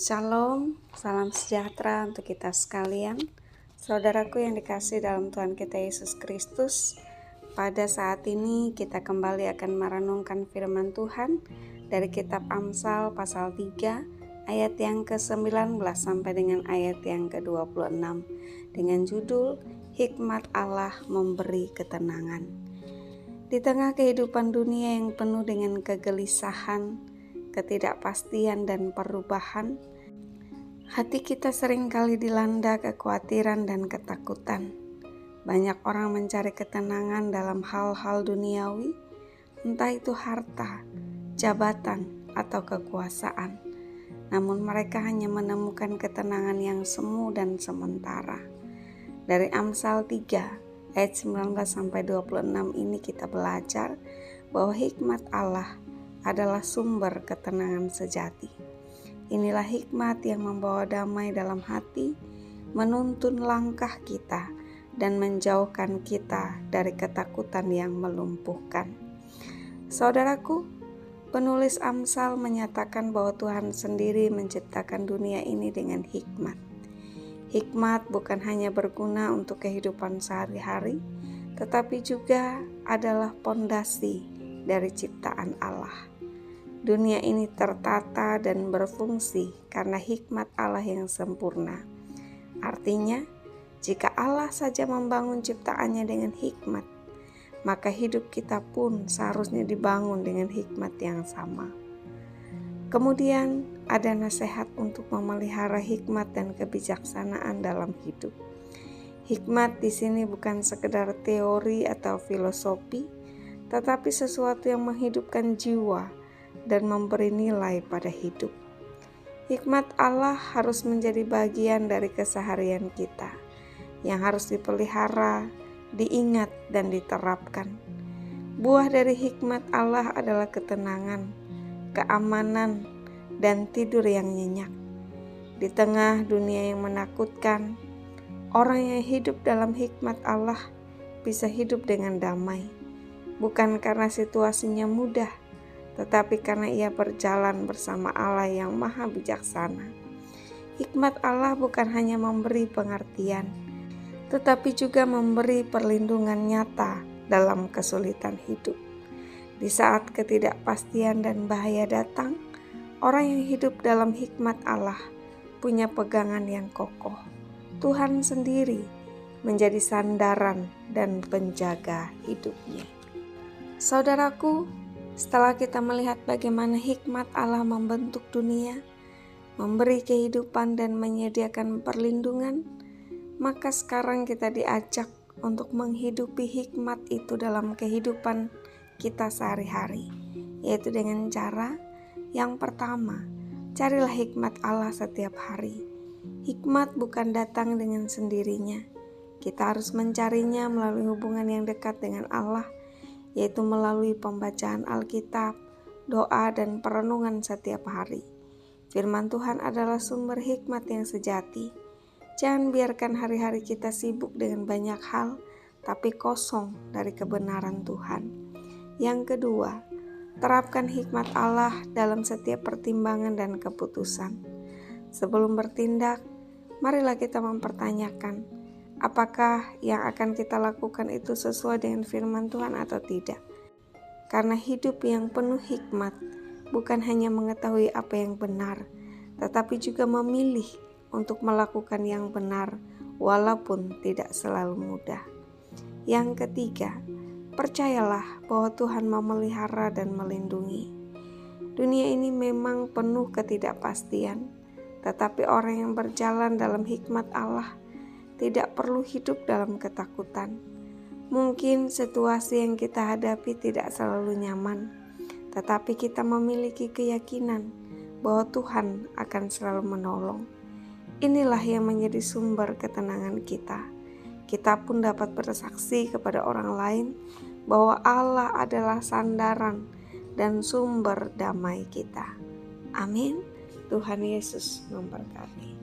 Shalom, salam sejahtera untuk kita sekalian. Saudaraku yang dikasihi dalam Tuhan kita Yesus Kristus, pada saat ini kita kembali akan merenungkan firman Tuhan dari kitab Amsal pasal 3 ayat yang ke-19 sampai dengan ayat yang ke-26 dengan judul Hikmat Allah Memberi Ketenangan. Di tengah kehidupan dunia yang penuh dengan kegelisahan, ketidakpastian dan perubahan, hati kita seringkali dilanda kekhawatiran dan ketakutan. Banyak orang mencari ketenangan dalam hal-hal duniawi, entah itu harta, jabatan, atau kekuasaan. Namun mereka hanya menemukan ketenangan yang semu dan sementara. Dari Amsal 3 ayat 19-26 ini kita belajar bahwa hikmat Allah adalah sumber ketenangan sejati. Inilah hikmat yang membawa damai dalam hati, menuntun langkah kita, dan menjauhkan kita dari ketakutan yang melumpuhkan. Saudaraku, penulis Amsal menyatakan bahwa Tuhan sendiri menciptakan dunia ini dengan hikmat. Hikmat bukan hanya berguna untuk kehidupan sehari-hari, tetapi juga adalah pondasi dari ciptaan Allah. Dunia ini tertata dan berfungsi karena hikmat Allah yang sempurna. Artinya, jika Allah saja membangun ciptaannya dengan hikmat, maka hidup kita pun seharusnya dibangun dengan hikmat yang sama. Kemudian ada nasihat untuk memelihara hikmat dan kebijaksanaan dalam hidup. Hikmat di sini bukan sekedar teori atau filosofi, tetapi sesuatu yang menghidupkan jiwa dan memberi nilai pada hidup. Hikmat Allah harus menjadi bagian dari keseharian kita, yang harus dipelihara, diingat, dan diterapkan. Buah dari hikmat Allah adalah ketenangan, keamanan, dan tidur yang nyenyak. Di tengah dunia yang menakutkan, orang yang hidup dalam hikmat Allah bisa hidup dengan damai, bukan karena situasinya mudah, tetapi karena ia berjalan bersama Allah yang maha bijaksana. Hikmat Allah bukan hanya memberi pengertian, tetapi juga memberi perlindungan nyata dalam kesulitan hidup. Di saat ketidakpastian dan bahaya datang, orang yang hidup dalam hikmat Allah punya pegangan yang kokoh. Tuhan sendiri menjadi sandaran dan penjaga hidupnya. Saudaraku, setelah kita melihat bagaimana hikmat Allah membentuk dunia, memberi kehidupan dan menyediakan perlindungan, maka sekarang kita diajak untuk menghidupi hikmat itu dalam kehidupan kita sehari-hari, yaitu dengan cara yang pertama, carilah hikmat Allah setiap hari. Hikmat bukan datang dengan sendirinya. Kita harus mencarinya melalui hubungan yang dekat dengan Allah, yaitu melalui pembacaan Alkitab, doa, dan perenungan setiap hari. Firman Tuhan adalah sumber hikmat yang sejati. Jangan biarkan hari-hari kita sibuk dengan banyak hal, tapi kosong dari kebenaran Tuhan. Yang kedua, terapkan hikmat Allah dalam setiap pertimbangan dan keputusan. Sebelum bertindak, marilah kita mempertanyakan, apakah yang akan kita lakukan itu sesuai dengan firman Tuhan atau tidak? Karena hidup yang penuh hikmat bukan hanya mengetahui apa yang benar, tetapi juga memilih untuk melakukan yang benar walaupun tidak selalu mudah. Yang ketiga, percayalah bahwa Tuhan memelihara dan melindungi. Dunia ini memang penuh ketidakpastian, tetapi orang yang berjalan dalam hikmat Allah tidak perlu hidup dalam ketakutan. Mungkin situasi yang kita hadapi tidak selalu nyaman, tetapi kita memiliki keyakinan bahwa Tuhan akan selalu menolong. Inilah yang menjadi sumber ketenangan kita. Kita pun dapat bersaksi kepada orang lain bahwa Allah adalah sandaran dan sumber damai kita. Amin. Tuhan Yesus memberkati.